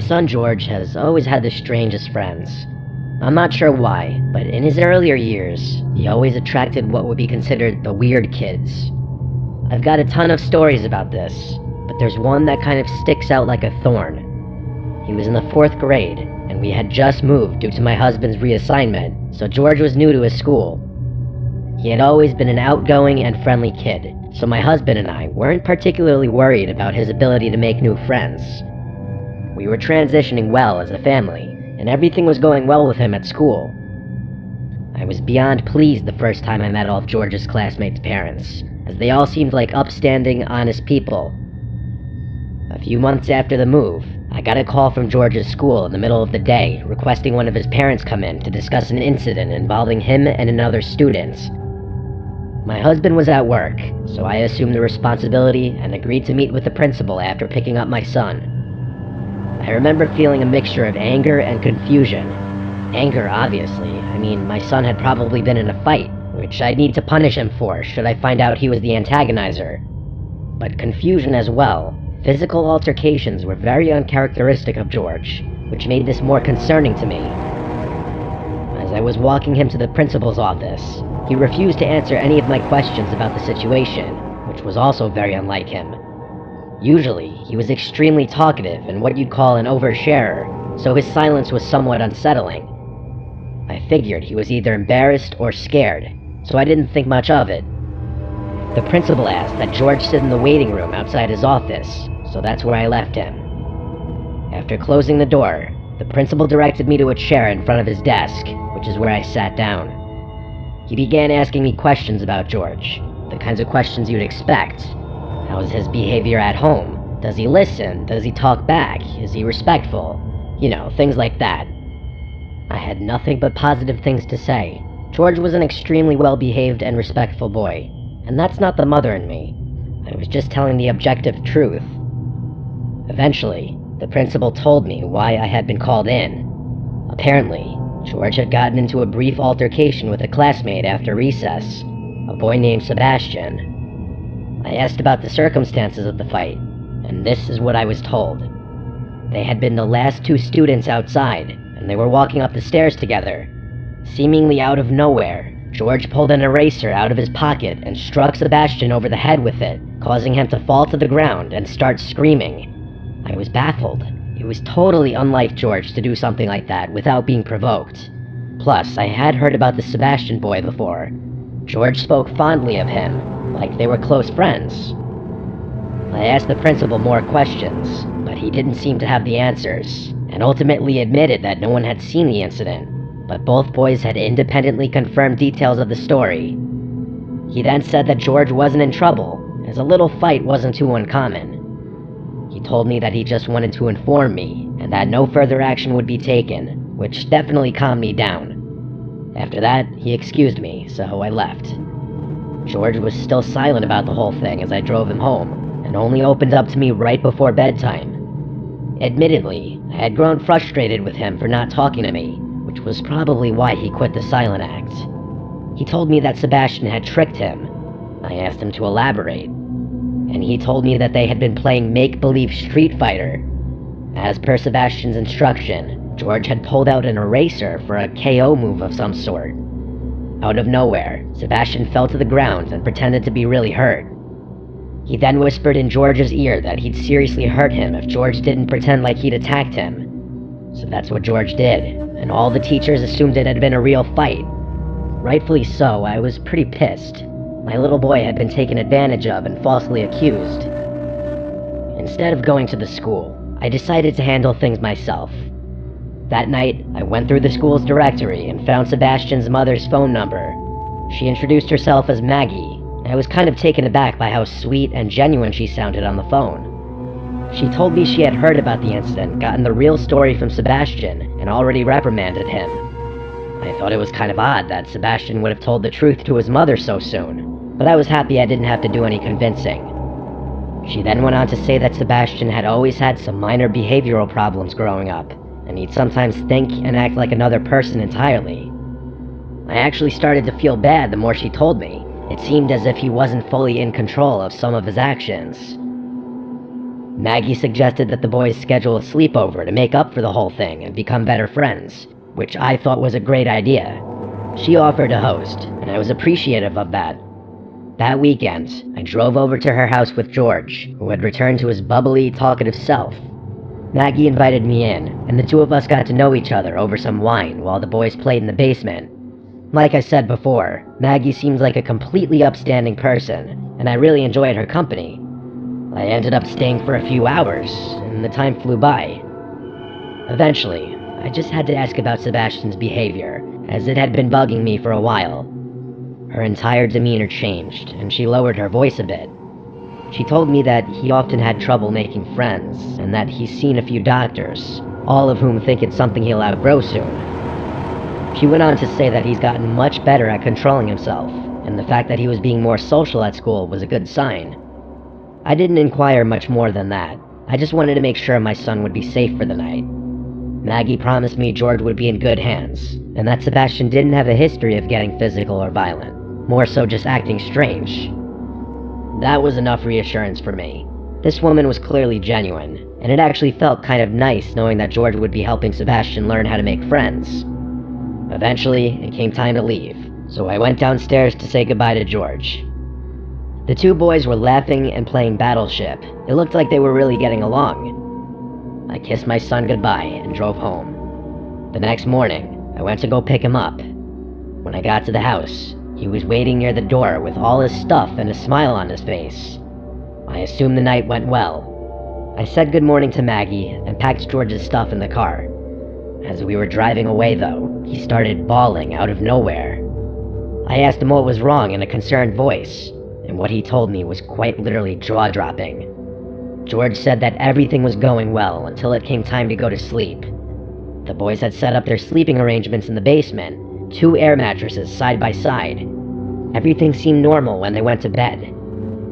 son George has always had the strangest friends. I'm not sure why, but in his earlier years, he always attracted what would be considered the weird kids. I've got a ton of stories about this, but there's one that kind of sticks out like a thorn. He was in the 4th grade, and we had just moved due to my husband's reassignment, so George was new to his school. He had always been an outgoing and friendly kid, so my husband and I weren't particularly worried about his ability to make new friends. We were transitioning well as a family, and everything was going well with him at school. I was beyond pleased the first time I met all of George's classmates' parents, as they all seemed like upstanding, honest people. A few months after the move, I got a call from George's school in the middle of the day requesting one of his parents come in to discuss an incident involving him and another student. My husband was at work, so I assumed the responsibility and agreed to meet with the principal after picking up my son. I remember feeling a mixture of anger and confusion. Anger, obviously. I mean, my son had probably been in a fight, which I'd need to punish him for should I find out he was the antagonizer. But confusion as well. Physical altercations were very uncharacteristic of George, which made this more concerning to me. As I was walking him to the principal's office, he refused to answer any of my questions about the situation, which was also very unlike him. Usually, he was extremely talkative and what you'd call an oversharer, so his silence was somewhat unsettling. I figured he was either embarrassed or scared, so I didn't think much of it. The principal asked that George sit in the waiting room outside his office, so that's where I left him. After closing the door, the principal directed me to a chair in front of his desk, which is where I sat down. He began asking me questions about George, the kinds of questions you'd expect. How is his behavior at home? Does he listen? Does he talk back? Is he respectful? You know, things like that. I had nothing but positive things to say. George was an extremely well-behaved and respectful boy, and that's not the mother in me. I was just telling the objective truth. Eventually, the principal told me why I had been called in. Apparently, George had gotten into a brief altercation with a classmate after recess, a boy named Sebastian. I asked about the circumstances of the fight, and this is what I was told. They had been the last 2 students outside, and they were walking up the stairs together. Seemingly out of nowhere, George pulled an eraser out of his pocket and struck Sebastian over the head with it, causing him to fall to the ground and start screaming. I was baffled. It was totally unlike George to do something like that without being provoked. Plus, I had heard about the Sebastian boy before. George spoke fondly of him, like they were close friends. I asked the principal more questions, but he didn't seem to have the answers, and ultimately admitted that no one had seen the incident, but both boys had independently confirmed details of the story. He then said that George wasn't in trouble, as a little fight wasn't too uncommon. He told me that he just wanted to inform me, and that no further action would be taken, which definitely calmed me down. After that, he excused me, so I left. George was still silent about the whole thing as I drove him home, and only opened up to me right before bedtime. Admittedly, I had grown frustrated with him for not talking to me, which was probably why he quit the silent act. He told me that Sebastian had tricked him. I asked him to elaborate, and he told me that they had been playing make-believe Street Fighter. As per Sebastian's instruction, George had pulled out an eraser for a KO move of some sort. Out of nowhere, Sebastian fell to the ground and pretended to be really hurt. He then whispered in George's ear that he'd seriously hurt him if George didn't pretend like he'd attacked him. So that's what George did, and all the teachers assumed it had been a real fight. Rightfully so, I was pretty pissed. My little boy had been taken advantage of and falsely accused. Instead of going to the school, I decided to handle things myself. That night, I went through the school's directory and found Sebastian's mother's phone number. She introduced herself as Maggie, and I was kind of taken aback by how sweet and genuine she sounded on the phone. She told me she had heard about the incident, gotten the real story from Sebastian, and already reprimanded him. I thought it was kind of odd that Sebastian would have told the truth to his mother so soon, but I was happy I didn't have to do any convincing. She then went on to say that Sebastian had always had some minor behavioral problems growing up, and he'd sometimes think and act like another person entirely. I actually started to feel bad the more she told me. It seemed as if he wasn't fully in control of some of his actions. Maggie suggested that the boys schedule a sleepover to make up for the whole thing and become better friends, which I thought was a great idea. She offered to host, and I was appreciative of that. That weekend, I drove over to her house with George, who had returned to his bubbly, talkative self. Maggie invited me in, and the two of us got to know each other over some wine while the boys played in the basement. Like I said before, Maggie seems like a completely upstanding person, and I really enjoyed her company. I ended up staying for a few hours, and the time flew by. Eventually, I just had to ask about Sebastian's behavior, as it had been bugging me for a while. Her entire demeanor changed, and she lowered her voice a bit. She told me that he often had trouble making friends, and that he's seen a few doctors, all of whom think it's something he'll outgrow soon. She went on to say that he's gotten much better at controlling himself, and the fact that he was being more social at school was a good sign. I didn't inquire much more than that. I just wanted to make sure my son would be safe for the night. Maggie promised me George would be in good hands, and that Sebastian didn't have a history of getting physical or violent, more so just acting strange. That was enough reassurance for me. This woman was clearly genuine, and it actually felt kind of nice knowing that George would be helping Sebastian learn how to make friends. Eventually, it came time to leave, so I went downstairs to say goodbye to George. The two boys were laughing and playing Battleship. It looked like they were really getting along. I kissed my son goodbye and drove home. The next morning, I went to go pick him up. When I got to the house, he was waiting near the door with all his stuff and a smile on his face. I assumed the night went well. I said good morning to Maggie and packed George's stuff in the car. As we were driving away, though, he started bawling out of nowhere. I asked him what was wrong in a concerned voice, and what he told me was quite literally jaw-dropping. George said that everything was going well until it came time to go to sleep. The boys had set up their sleeping arrangements in the basement, 2 air mattresses side by side. Everything seemed normal when they went to bed,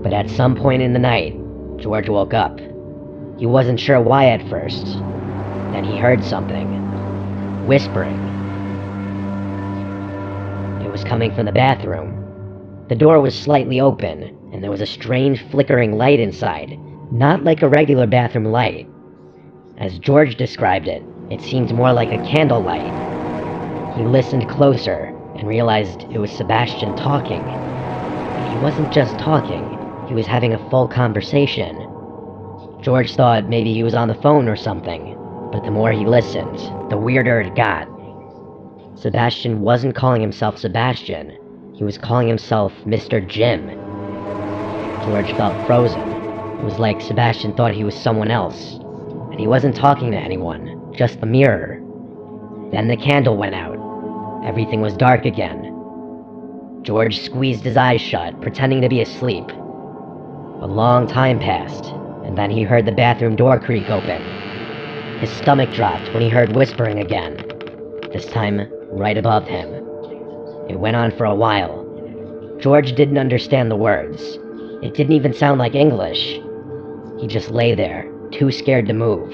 but at some point in the night, George woke up. He wasn't sure why at first. Then he heard something. Whispering. It was coming from the bathroom. The door was slightly open, and there was a strange flickering light inside, not like a regular bathroom light. As George described it, it seemed more like a candlelight. He listened closer and realized it was Sebastian talking. But he wasn't just talking, he was having a full conversation. George thought maybe he was on the phone or something, but the more he listened, the weirder it got. Sebastian wasn't calling himself Sebastian. He was calling himself Mr. Jim. George felt frozen. It was like Sebastian thought he was someone else, and he wasn't talking to anyone, just the mirror. Then the candle went out. Everything was dark again. George squeezed his eyes shut, pretending to be asleep. A long time passed, and then he heard the bathroom door creak open. His stomach dropped when he heard whispering again, this time right above him. It went on for a while. George didn't understand the words. It didn't even sound like English. He just lay there, too scared to move.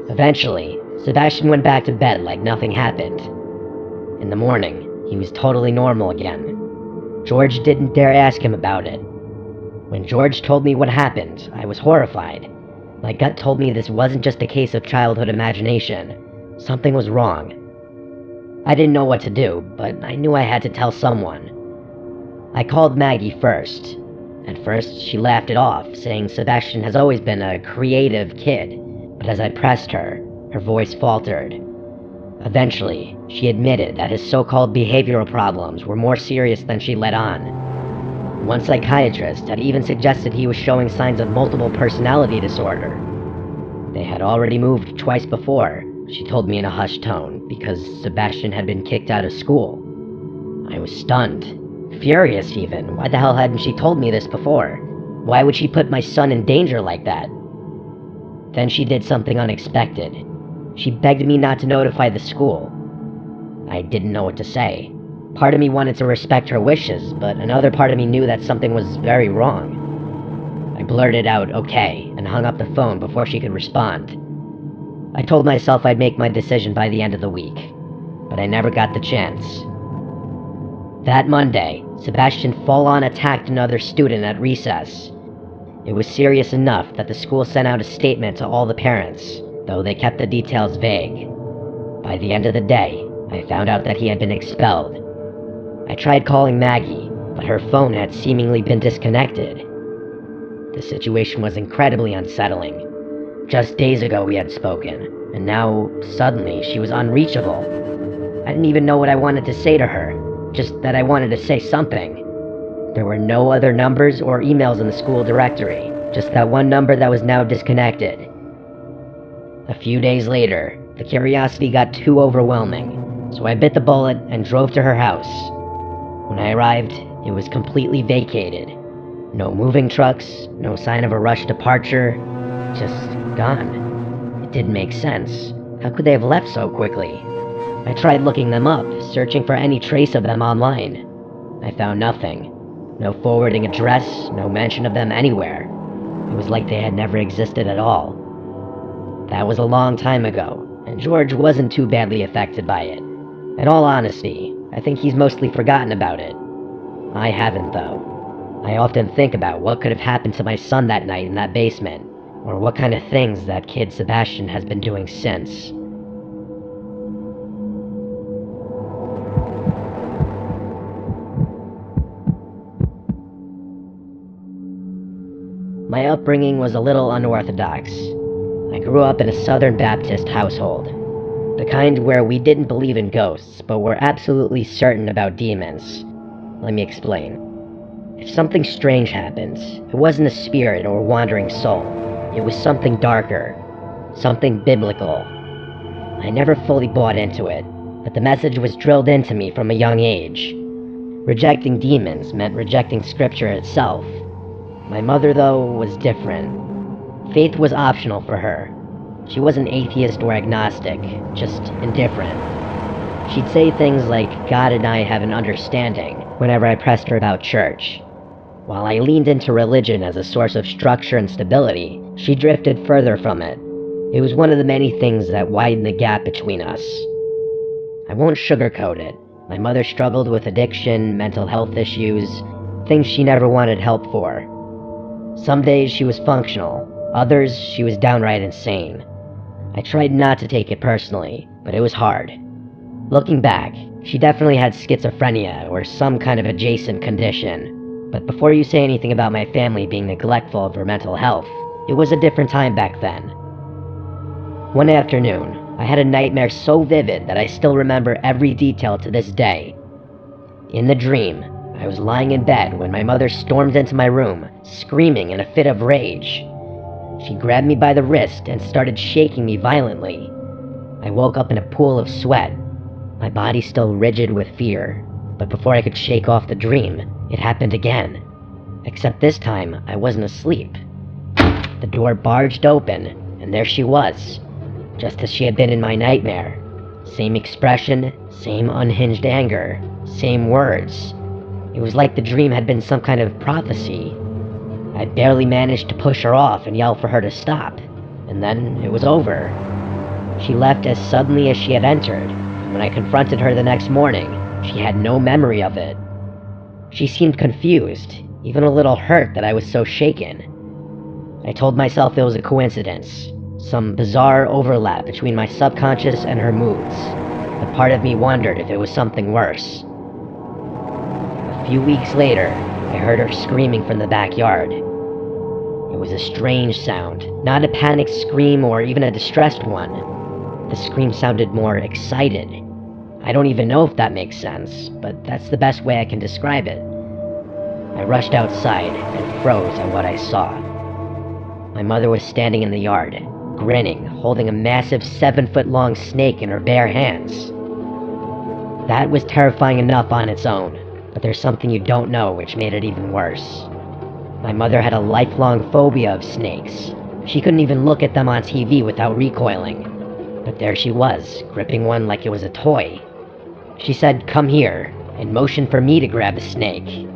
Eventually, Sebastian went back to bed like nothing happened. In the morning, he was totally normal again. George didn't dare ask him about it. When George told me what happened, I was horrified. My gut told me this wasn't just a case of childhood imagination. Something was wrong. I didn't know what to do, but I knew I had to tell someone. I called Maggie first. At first, she laughed it off, saying Sebastian has always been a creative kid, but as I pressed her, her voice faltered. Eventually, she admitted that his so-called behavioral problems were more serious than she let on. One psychiatrist had even suggested he was showing signs of multiple personality disorder. They had already moved twice before, she told me in a hushed tone, because Sebastian had been kicked out of school. I was stunned. Furious, even. Why the hell hadn't she told me this before? Why would she put my son in danger like that? Then she did something unexpected. She begged me not to notify the school. I didn't know what to say. Part of me wanted to respect her wishes, but another part of me knew that something was very wrong. I blurted out, okay, and hung up the phone before she could respond. I told myself I'd make my decision by the end of the week, but I never got the chance. That Monday, Sebastian full-on attacked another student at recess. It was serious enough that the school sent out a statement to all the parents, though they kept the details vague. By the end of the day, I found out that he had been expelled. I tried calling Maggie, but her phone had seemingly been disconnected. The situation was incredibly unsettling. Just days ago we had spoken, and now, suddenly, she was unreachable. I didn't even know what I wanted to say to her, just that I wanted to say something. There were no other numbers or emails in the school directory, just that one number that was now disconnected. A few days later, the curiosity got too overwhelming, so I bit the bullet and drove to her house. When I arrived, it was completely vacated. No moving trucks, no sign of a rushed departure, just gone. It didn't make sense. How could they have left so quickly? I tried looking them up, searching for any trace of them online. I found nothing. No forwarding address, no mention of them anywhere. It was like they had never existed at all. That was a long time ago, and George wasn't too badly affected by it. In all honesty, I think he's mostly forgotten about it. I haven't, though. I often think about what could have happened to my son that night in that basement, or what kind of things that kid Sebastian has been doing since. My upbringing was a little unorthodox. I grew up in a Southern Baptist household, the kind where we didn't believe in ghosts, but were absolutely certain about demons. Let me explain. If something strange happened, it wasn't a spirit or wandering soul. It was something darker, something biblical. I never fully bought into it, but the message was drilled into me from a young age. Rejecting demons meant rejecting scripture itself. My mother, though, was different. Faith was optional for her. She wasn't atheist or agnostic, just indifferent. She'd say things like, God and I have an understanding, whenever I pressed her about church. While I leaned into religion as a source of structure and stability, she drifted further from it. It was one of the many things that widened the gap between us. I won't sugarcoat it. My mother struggled with addiction, mental health issues, things she never wanted help for. Some days she was functional, others she was downright insane. I tried not to take it personally, but it was hard. Looking back, she definitely had schizophrenia or some kind of adjacent condition. But before you say anything about my family being neglectful of her mental health, it was a different time back then. One afternoon, I had a nightmare so vivid that I still remember every detail to this day. In the dream, I was lying in bed when my mother stormed into my room, screaming in a fit of rage. She grabbed me by the wrist and started shaking me violently. I woke up in a pool of sweat, my body still rigid with fear, but before I could shake off the dream, it happened again. Except this time, I wasn't asleep. The door barged open, and there she was, just as she had been in my nightmare. Same expression, same unhinged anger, same words. It was like the dream had been some kind of prophecy. I barely managed to push her off and yell for her to stop, and then it was over. She left as suddenly as she had entered, and when I confronted her the next morning, she had no memory of it. She seemed confused, even a little hurt that I was so shaken. I told myself it was a coincidence, some bizarre overlap between my subconscious and her moods, but part of me wondered if it was something worse. A few weeks later, I heard her screaming from the backyard. It was a strange sound, not a panicked scream or even a distressed one. The scream sounded more excited. I don't even know if that makes sense, but that's the best way I can describe it. I rushed outside and froze at what I saw. My mother was standing in the yard, grinning, holding a massive 7-foot-long snake in her bare hands. That was terrifying enough on its own, but there's something you don't know which made it even worse. My mother had a lifelong phobia of snakes. She couldn't even look at them on TV without recoiling. But there she was, gripping one like it was a toy. She said, "Come here," and motioned for me to grab the snake.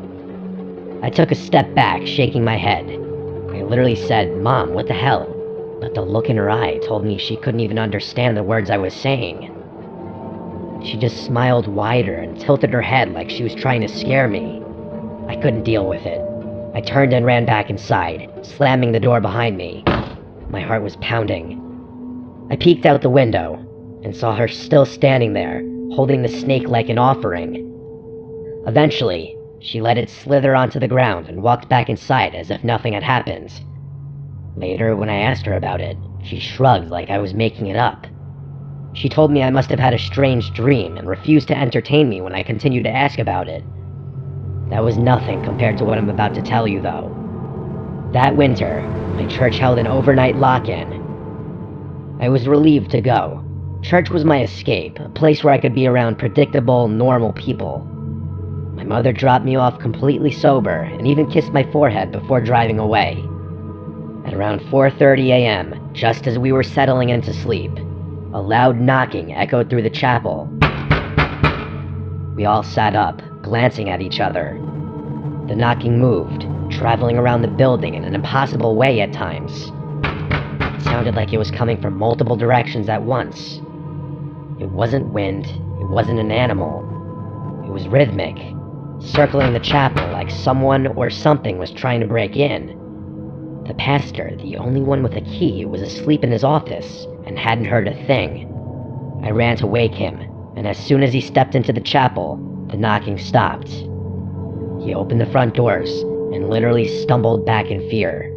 I took a step back, shaking my head. I literally said, "Mom, what the hell?" But the look in her eye told me she couldn't even understand the words I was saying. She just smiled wider and tilted her head like she was trying to scare me. I couldn't deal with it. I turned and ran back inside, slamming the door behind me. My heart was pounding. I peeked out the window and saw her still standing there, holding the snake like an offering. Eventually, she let it slither onto the ground and walked back inside as if nothing had happened. Later, when I asked her about it, she shrugged like I was making it up. She told me I must have had a strange dream and refused to entertain me when I continued to ask about it. That was nothing compared to what I'm about to tell you, though. That winter, my church held an overnight lock-in. I was relieved to go. Church was my escape, a place where I could be around predictable, normal people. My mother dropped me off completely sober and even kissed my forehead before driving away. At around 4:30 a.m., just as we were settling into sleep, a loud knocking echoed through the chapel. We all sat up, glancing at each other. The knocking moved, traveling around the building in an impossible way at times. It sounded like it was coming from multiple directions at once. It wasn't wind, it wasn't an animal. It was rhythmic, circling the chapel like someone or something was trying to break in. The pastor, the only one with a key, was asleep in his office and hadn't heard a thing. I ran to wake him, and as soon as he stepped into the chapel, the knocking stopped. He opened the front doors and literally stumbled back in fear.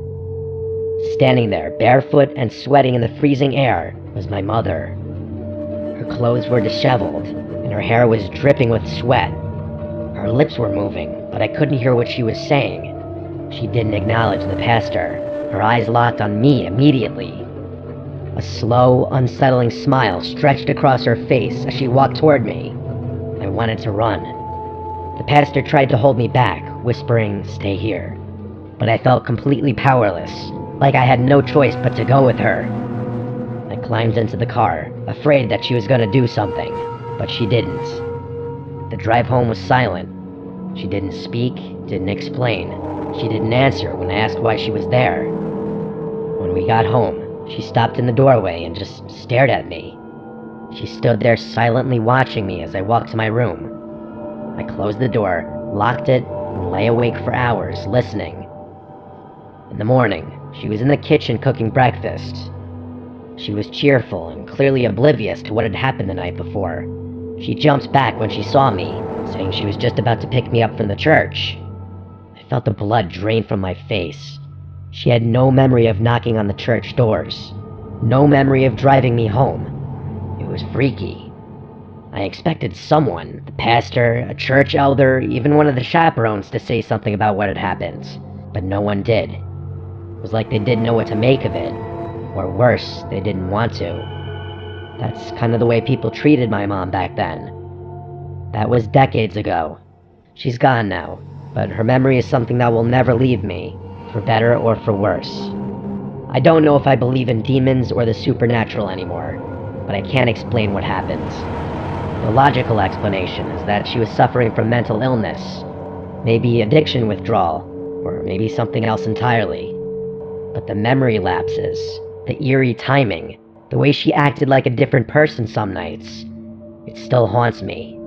Standing there, barefoot and sweating in the freezing air, was my mother. Her clothes were disheveled, and her hair was dripping with sweat. Her lips were moving, but I couldn't hear what she was saying. She didn't acknowledge the pastor. Her eyes locked on me immediately. A slow, unsettling smile stretched across her face as she walked toward me. I wanted to run. The pastor tried to hold me back, whispering, "Stay here." But I felt completely powerless, like I had no choice but to go with her. I climbed into the car, afraid that she was going to do something, but she didn't. The drive home was silent. She didn't speak, didn't explain. She didn't answer when I asked why she was there. When we got home, she stopped in the doorway and just stared at me. She stood there silently watching me as I walked to my room. I closed the door, locked it, and lay awake for hours, listening. In the morning, she was in the kitchen cooking breakfast. She was cheerful and clearly oblivious to what had happened the night before. She jumped back when she saw me, saying she was just about to pick me up from the church. I felt the blood drain from my face. She had no memory of knocking on the church doors. No memory of driving me home. It was freaky. I expected someone, the pastor, a church elder, even one of the chaperones, to say something about what had happened, but no one did. It was like they didn't know what to make of it, or worse, they didn't want to. That's kind of the way people treated my mom back then. That was decades ago. She's gone now, but her memory is something that will never leave me, for better or for worse. I don't know if I believe in demons or the supernatural anymore, but I can't explain what happened. The logical explanation is that she was suffering from mental illness, maybe addiction withdrawal, or maybe something else entirely. But the memory lapses, the eerie timing, the way she acted like a different person some nights, it still haunts me.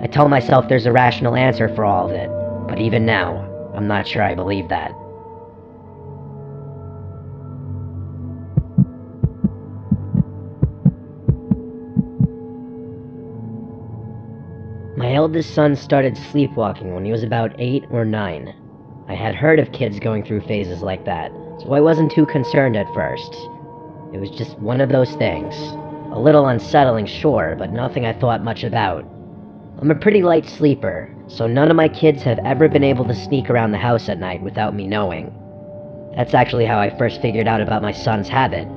I tell myself there's a rational answer for all of it, but even now, I'm not sure I believe that. My eldest son started sleepwalking when he was about 8 or 9. I had heard of kids going through phases like that, so I wasn't too concerned at first. It was just one of those things. A little unsettling, sure, but nothing I thought much about. I'm a pretty light sleeper, so none of my kids have ever been able to sneak around the house at night without me knowing. That's actually how I first figured out about my son's habit.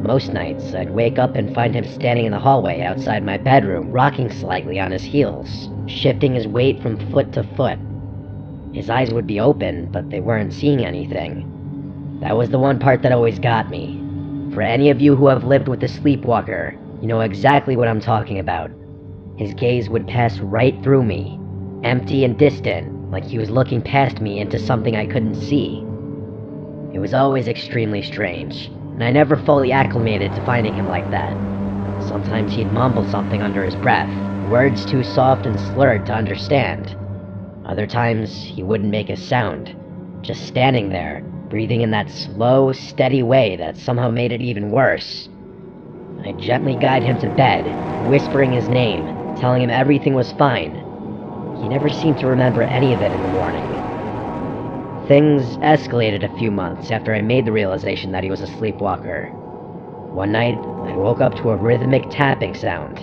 Most nights, I'd wake up and find him standing in the hallway outside my bedroom, rocking slightly on his heels, shifting his weight from foot to foot. His eyes would be open, but they weren't seeing anything. That was the one part that always got me. For any of you who have lived with a sleepwalker, you know exactly what I'm talking about. His gaze would pass right through me, empty and distant, like he was looking past me into something I couldn't see. It was always extremely strange, and I never fully acclimated to finding him like that. Sometimes he'd mumble something under his breath, words too soft and slurred to understand. Other times, he wouldn't make a sound, just standing there, breathing in that slow, steady way that somehow made it even worse. I gently guided him to bed, whispering his name, telling him everything was fine. He never seemed to remember any of it in the morning. Things escalated a few months after I made the realization that he was a sleepwalker. One night, I woke up to a rhythmic tapping sound.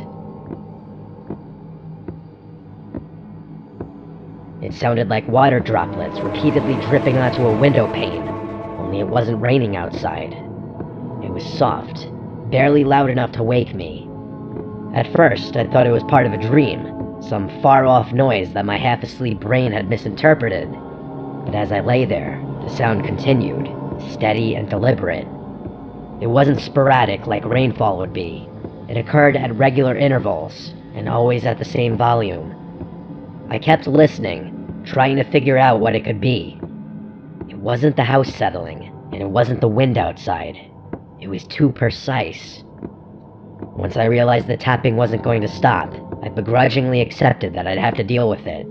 It sounded like water droplets repeatedly dripping onto a window pane, only it wasn't raining outside. It was soft, barely loud enough to wake me. At first, I thought it was part of a dream, some far-off noise that my half-asleep brain had misinterpreted. But as I lay there, the sound continued, steady and deliberate. It wasn't sporadic like rainfall would be. It occurred at regular intervals, and always at the same volume. I kept listening, trying to figure out what it could be. It wasn't the house settling, and it wasn't the wind outside. It was too precise. Once I realized the tapping wasn't going to stop, I begrudgingly accepted that I'd have to deal with it.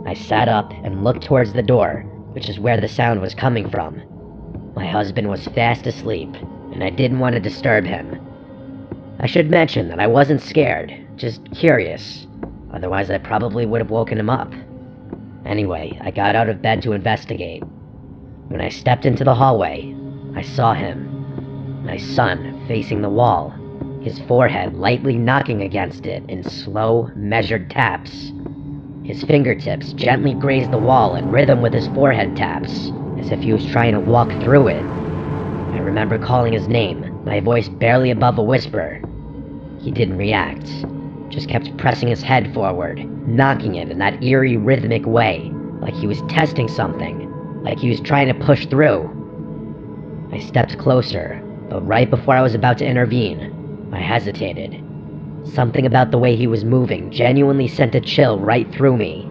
I sat up and looked towards the door, which is where the sound was coming from. My husband was fast asleep, and I didn't want to disturb him. I should mention that I wasn't scared, just curious. Otherwise, I probably would have woken him up. Anyway, I got out of bed to investigate. When I stepped into the hallway, I saw him. My son facing the wall, his forehead lightly knocking against it in slow, measured taps. His fingertips gently grazed the wall in rhythm with his forehead taps, as if he was trying to walk through it. I remember calling his name, my voice barely above a whisper. He didn't react, just kept pressing his head forward, knocking it in that eerie rhythmic way, like he was testing something, like he was trying to push through. I stepped closer, but right before I was about to intervene, I hesitated. Something about the way he was moving genuinely sent a chill right through me.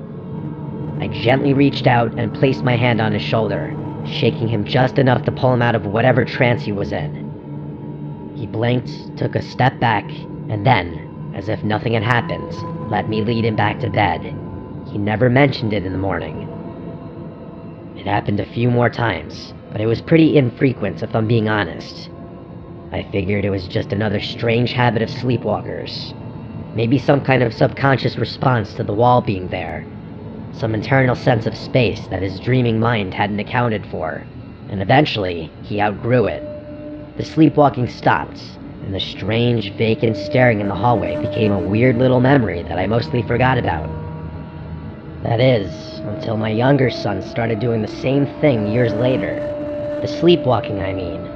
I gently reached out and placed my hand on his shoulder, shaking him just enough to pull him out of whatever trance he was in. He blinked, took a step back, and then, as if nothing had happened, let me lead him back to bed. He never mentioned it in the morning. It happened a few more times, but it was pretty infrequent if I'm being honest. I figured it was just another strange habit of sleepwalkers. Maybe some kind of subconscious response to the wall being there. Some internal sense of space that his dreaming mind hadn't accounted for. And eventually, he outgrew it. The sleepwalking stopped, and the strange, vacant staring in the hallway became a weird little memory that I mostly forgot about. That is, until my younger son started doing the same thing years later. The sleepwalking, I mean.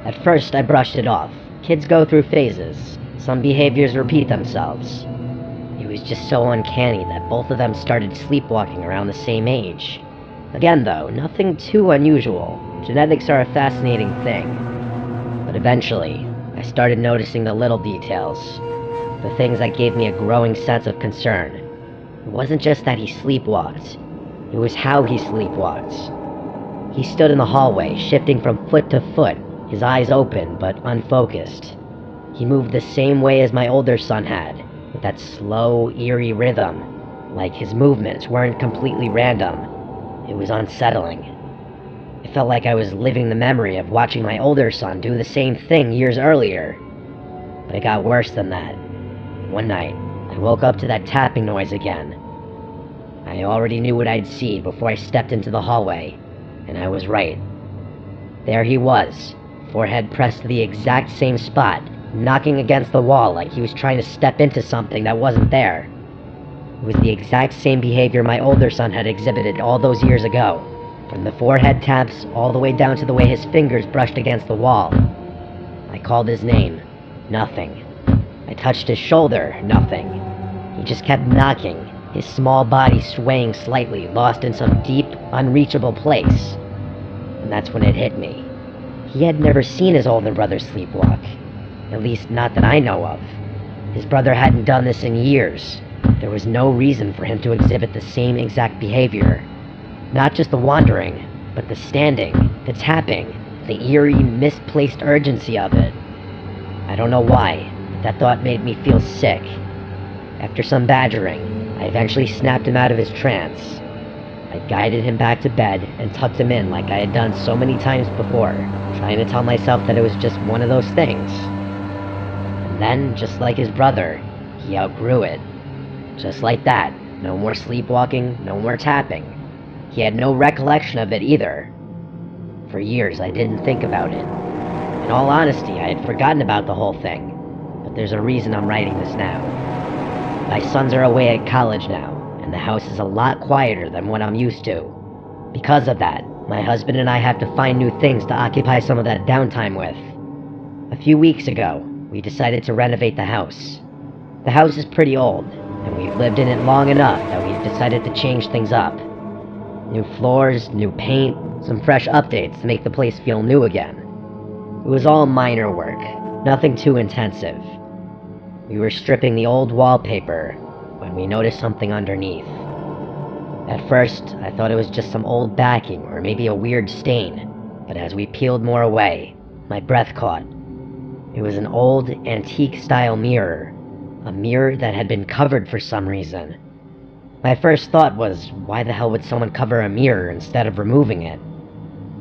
At first, I brushed it off. Kids go through phases. Some behaviors repeat themselves. It was just so uncanny that both of them started sleepwalking around the same age. Again, though, nothing too unusual. Genetics are a fascinating thing. But eventually, I started noticing the little details. The things that gave me a growing sense of concern. It wasn't just that he sleepwalked. It was how he sleepwalked. He stood in the hallway, shifting from foot to foot, his eyes open but unfocused. He moved the same way as my older son had, with that slow, eerie rhythm, like his movements weren't completely random. It was unsettling. It felt like I was living the memory of watching my older son do the same thing years earlier. But it got worse than that. One night, I woke up to that tapping noise again. I already knew what I'd see before I stepped into the hallway, and I was right. There he was, forehead pressed to the exact same spot, knocking against the wall like he was trying to step into something that wasn't there. It was the exact same behavior my older son had exhibited all those years ago, from the forehead taps all the way down to the way his fingers brushed against the wall. I called his name. Nothing. I touched his shoulder. Nothing. He just kept knocking, his small body swaying slightly, lost in some deep, unreachable place. And that's when it hit me. He had never seen his older brother sleepwalk. At least, not that I know of. His brother hadn't done this in years. There was no reason for him to exhibit the same exact behavior. Not just the wandering, but the standing, the tapping, the eerie, misplaced urgency of it. I don't know why, but that thought made me feel sick. After some badgering, I eventually snapped him out of his trance. I guided him back to bed and tucked him in like I had done so many times before, trying to tell myself that it was just one of those things. And then, just like his brother, he outgrew it. Just like that, no more sleepwalking, no more tapping. He had no recollection of it either. For years, I didn't think about it. In all honesty, I had forgotten about the whole thing, but there's a reason I'm writing this now. My sons are away at college now, and the house is a lot quieter than what I'm used to. Because of that, my husband and I have to find new things to occupy some of that downtime with. A few weeks ago, we decided to renovate the house. The house is pretty old, and we've lived in it long enough that we've decided to change things up. New floors, new paint, some fresh updates to make the place feel new again. It was all minor work, nothing too intensive. We were stripping the old wallpaper when we noticed something underneath. At first, I thought it was just some old backing or maybe a weird stain, but as we peeled more away, my breath caught. It was an old, antique-style mirror, a mirror that had been covered for some reason. My first thought was, why the hell would someone cover a mirror instead of removing it?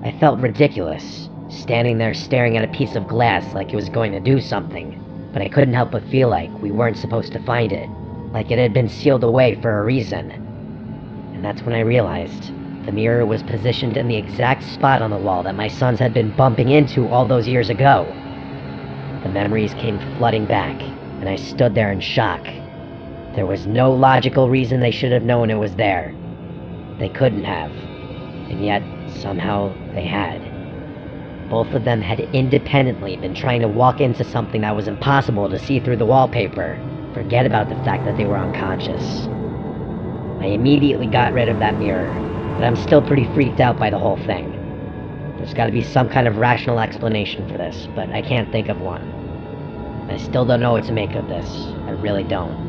I felt ridiculous, standing there staring at a piece of glass like it was going to do something, but I couldn't help but feel like we weren't supposed to find it, like it had been sealed away for a reason. And that's when I realized the mirror was positioned in the exact spot on the wall that my sons had been bumping into all those years ago. The memories came flooding back, and I stood there in shock. There was no logical reason they should have known it was there. They couldn't have, and yet, somehow, they had. Both of them had independently been trying to walk into something that was impossible to see through the wallpaper. Forget about the fact that they were unconscious. I immediately got rid of that mirror, but I'm still pretty freaked out by the whole thing. There's gotta be some kind of rational explanation for this, but I can't think of one. I still don't know what to make of this. I really don't.